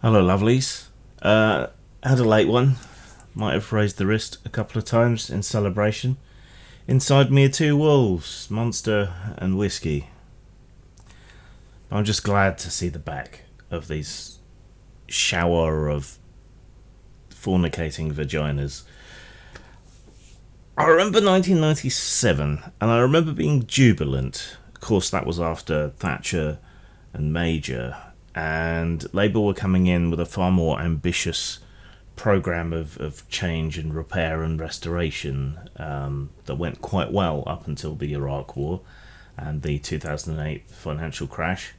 Hello, lovelies. Had a late one. Might have raised the wrist a couple of times in celebration. Inside me are two wolves, Monster and Whiskey. I'm just glad to see the back of these shower of fornicating vaginas. I remember 1997, and I remember being jubilant. Of course, that was after Thatcher and Major, and Labour were coming in with a far more ambitious programme of change and repair and restoration that went quite well up until the Iraq War and the 2008 financial crash,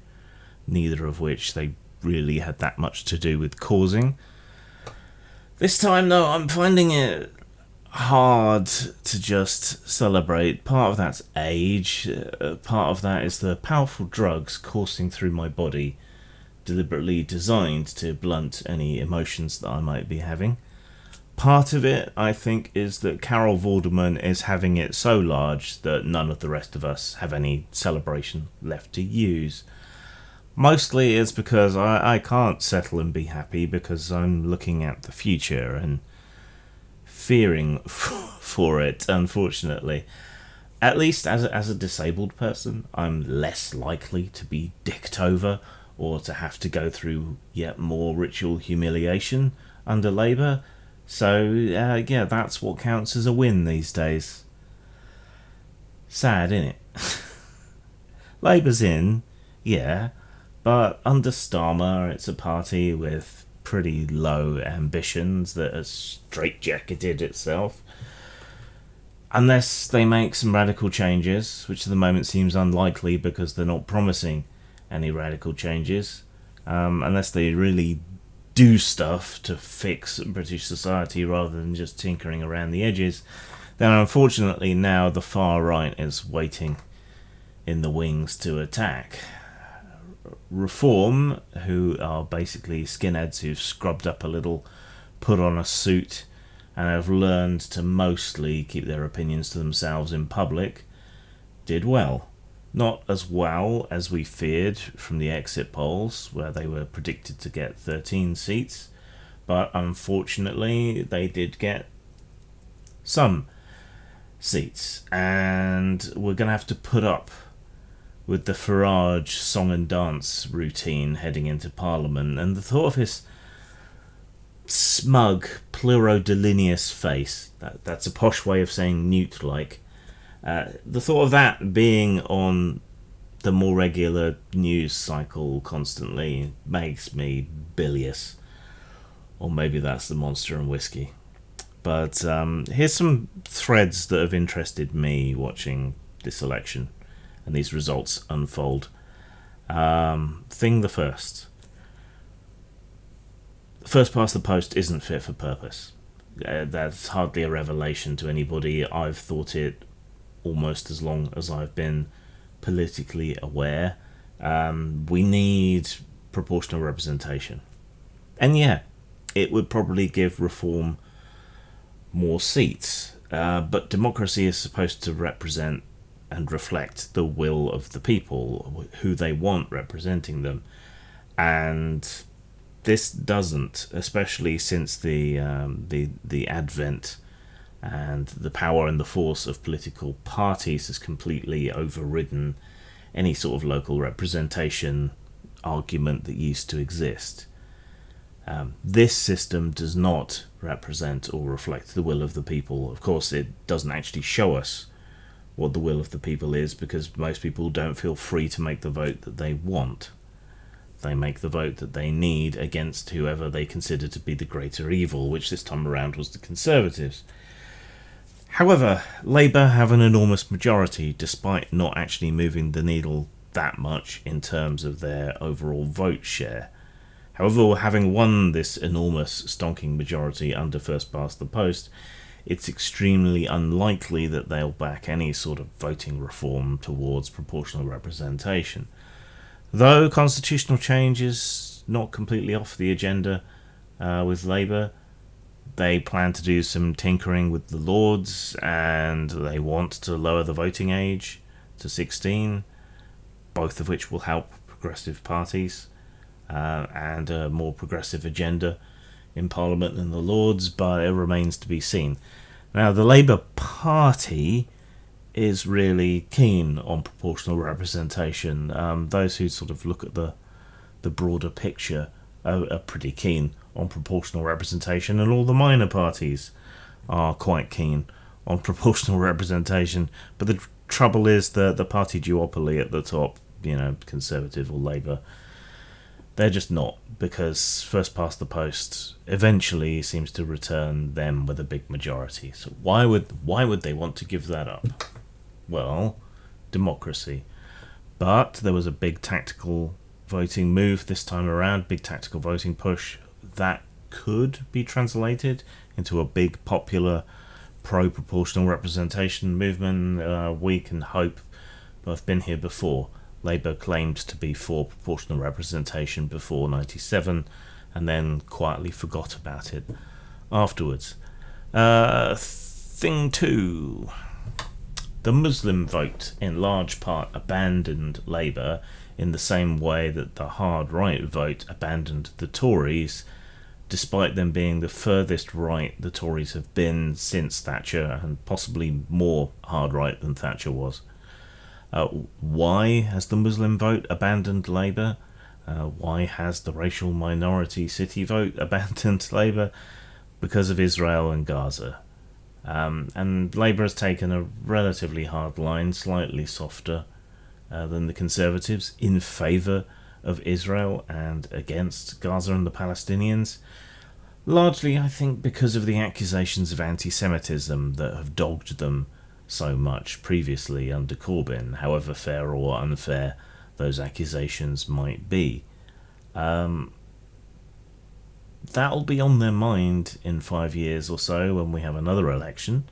neither of which they really had that much to do with causing. This time, though, I'm finding it hard to just celebrate. Part of that's age, part of that is the powerful drugs coursing through my body, deliberately designed to blunt any emotions that I might be having. Part of it, I think, is that Carol Vorderman is having it so large that none of the rest of us have any celebration left to use. Mostly it's because I can't settle and be happy because I'm looking at the future and fearing for it, unfortunately. At least as a disabled person, I'm less likely to be dicked over or to have to go through yet more ritual humiliation under Labour. So, yeah, that's what counts as a win these days. Sad, innit? Labour's in, yeah, but under Starmer, it's a party with pretty low ambitions that has straitjacketed itself. Unless they make some radical changes, which at the moment seems unlikely because they're not promising any radical changes, unless they really do stuff to fix British society rather than just tinkering around the edges, then unfortunately now the far right is waiting in the wings to attack. Reform, who are basically skinheads who've scrubbed up a little, put on a suit, and have learned to mostly keep their opinions to themselves in public, did well. Not as well as we feared from the exit polls, where they were predicted to get 13 seats, but unfortunately they did get some seats, and we're going to have to put up with the Farage song and dance routine heading into Parliament, and the thought of his smug, plurodelineous face, that's a posh way of saying newt-like, the thought of that being on the more regular news cycle constantly makes me bilious. Or maybe that's the Monster and Whiskey. But here's some threads that have interested me watching this election and these results unfold. Thing the first. First past the post isn't fit for purpose. That's hardly a revelation to anybody. I've thought it almost as long as I've been politically aware. We need proportional representation. And yeah, it would probably give Reform more seats. But democracy is supposed to represent and reflect the will of the people, who they want representing them. And this doesn't, especially since the advent and the power and the force of political parties has completely overridden any sort of local representation argument that used to exist. This system does not represent or reflect the will of the people. Of course, it doesn't actually show us what the will of the people is, because most people don't feel free to make the vote that they want. They make the vote that they need against whoever they consider to be the greater evil, which this time around was the Conservatives. However, Labour have an enormous majority, despite not actually moving the needle that much in terms of their overall vote share. However, having won this enormous stonking majority under first past the post, it's extremely unlikely that they'll back any sort of voting reform towards proportional representation. Though constitutional change is not completely off the agenda with Labour, they plan to do some tinkering with the Lords, and they want to lower the voting age to 16, both of which will help progressive parties. and a more progressive agenda in Parliament than the Lords, but it remains to be seen. Now, the Labour Party is really keen on proportional representation. Those who sort of look at the broader picture are pretty keen on proportional representation, and all the minor parties are quite keen on proportional representation. But the trouble is the party duopoly at the top, Conservative or Labour, they're just not, because first past the post eventually seems to return them with a big majority. So why would they want to give that up? Well, democracy. But there was a big tactical voting move this time around, big tactical voting push that could be translated into a big popular pro-proportional representation movement. We can hope, but I've been here before. Labour claimed to be for proportional representation before 97 and then quietly forgot about it afterwards. Thing 2. The Muslim vote in large part abandoned Labour in the same way that the hard right vote abandoned the Tories, despite them being the furthest right the Tories have been since Thatcher, and possibly more hard right than Thatcher was. Why has the Muslim vote abandoned Labour? Why has the racial minority city vote abandoned Labour? Because of Israel and Gaza. And Labour has taken a relatively hard line, slightly softer than the Conservatives, in favour of Israel and against Gaza and the Palestinians. Largely, I think, because of the accusations of anti-Semitism that have dogged them so much previously under Corbyn, however fair or unfair those accusations might be. That'll be on their mind in 5 years or so when we have another election.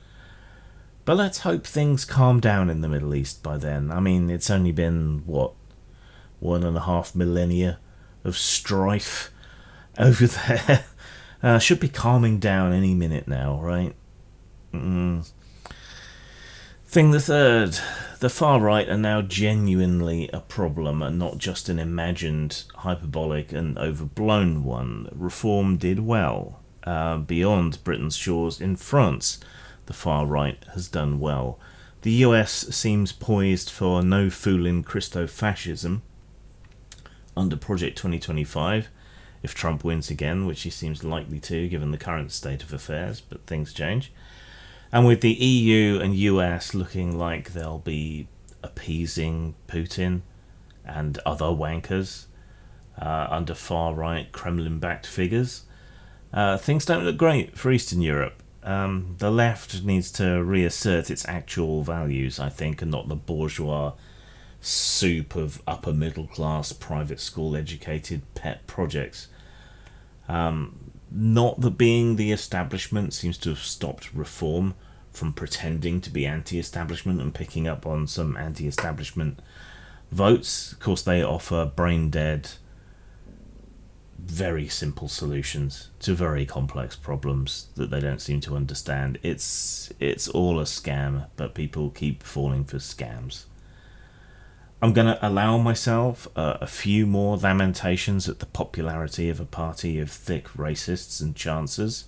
But let's hope things calm down in the Middle East by then. I mean, it's only been, 1.5 millennia of strife over there. Should be calming down any minute now, right? Thing the third. The far right are now genuinely a problem and not just an imagined, hyperbolic and overblown one. Reform did well. Beyond Britain's shores in France, the far right has done well. The US seems poised for no fooling Christo-fascism under Project 2025, if Trump wins again, which he seems likely to given the current state of affairs, but things change. And with the EU and US looking like they'll be appeasing Putin and other wankers under far-right Kremlin-backed figures, things don't look great for Eastern Europe. The left needs to reassert its actual values, I think, and not the bourgeois soup of upper-middle-class, private school-educated pet projects. Not that being the establishment seems to have stopped reform from pretending to be anti-establishment and picking up on some anti-establishment votes. Of course, they offer brain-dead, very simple solutions to very complex problems that they don't seem to understand. It's all a scam, but people keep falling for scams. I'm going to allow myself a few more lamentations at the popularity of a party of thick racists and chancers,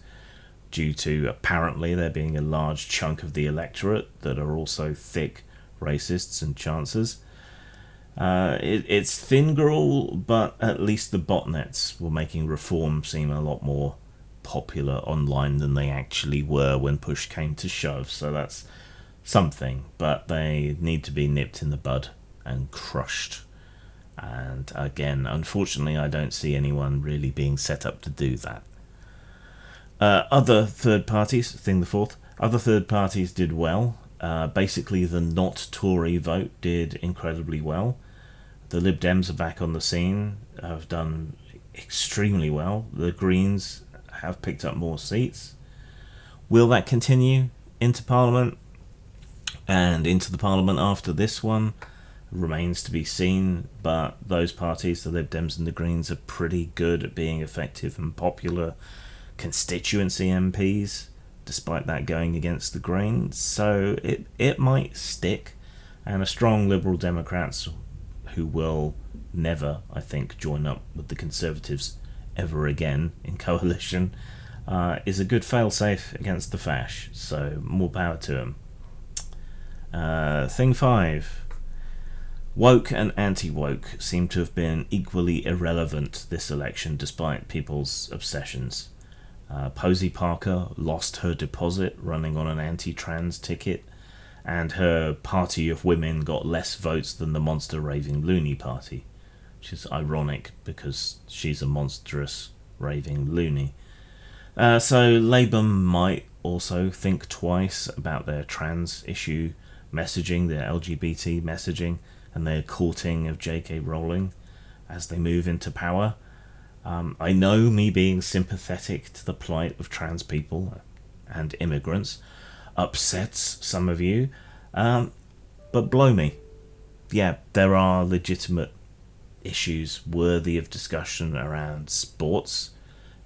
due to apparently there being a large chunk of the electorate that are also thick racists and chancers. It's thin gruel, but at least the botnets were making reform seem a lot more popular online than they actually were when push came to shove, so that's something, but they need to be nipped in the bud and crushed. And again, unfortunately, I don't see anyone really being set up to do that. Other third parties, thing the fourth, other third parties did well. Basically, the not Tory vote did incredibly well. The Lib Dems are back on the scene, have done extremely well. The Greens have picked up more seats. Will that continue into Parliament and into the Parliament after this one? Remains to be seen, but those parties, the Lib Dems and the Greens, are pretty good at being effective and popular constituency MPs, despite that going against the grain. So it might stick, and a strong Liberal Democrats who will never, I think, join up with the Conservatives ever again in coalition, is a good fail-safe against the fash, so more power to him. Thing 5. Woke and anti-woke seem to have been equally irrelevant this election despite people's obsessions. Posey Parker lost her deposit running on an anti-trans ticket, and her party of women got less votes than the monster raving loony party, which is ironic because she's a monstrous raving loony. So Labour might also think twice about their trans issue messaging, their LGBT messaging, and their courting of J.K. Rowling as they move into power. I know me being sympathetic to the plight of trans people and immigrants upsets some of you, but blow me. Yeah, there are legitimate issues worthy of discussion around sports,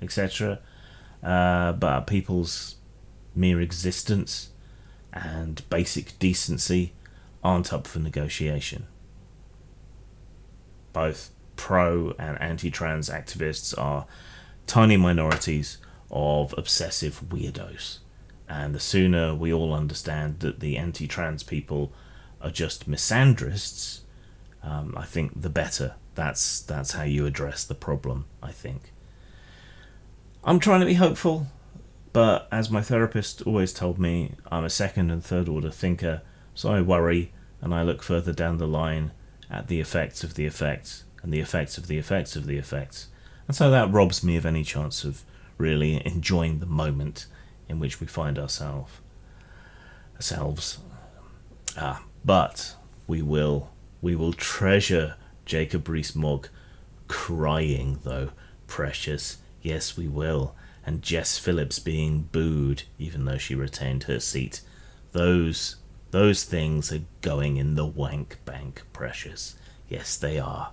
etc., but people's mere existence and basic decency aren't up for negotiation. Both pro and anti-trans activists are tiny minorities of obsessive weirdos, and the sooner we all understand that the anti-trans people are just misandrists, I think the better. That's how you address the problem, I think. I'm trying to be hopeful, but as my therapist always told me, I'm a second and third order thinker, so I worry and I look further down the line at the effects of the effects and the effects of the effects of the effects. And so that robs me of any chance of really enjoying the moment in which we find ourselves. But we will treasure Jacob Rees-Mogg crying, though, precious. Yes, we will. And Jess Phillips being booed, even though she retained her seat. Those things are going in the wank bank, precious. Yes, they are.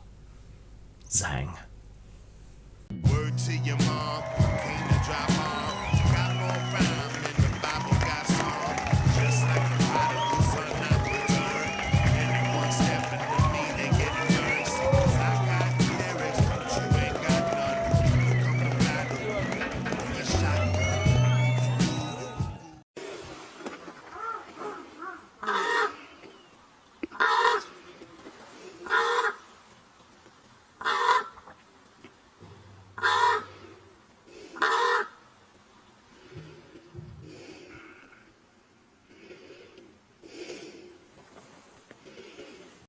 Zang. Word to your mom, came to drop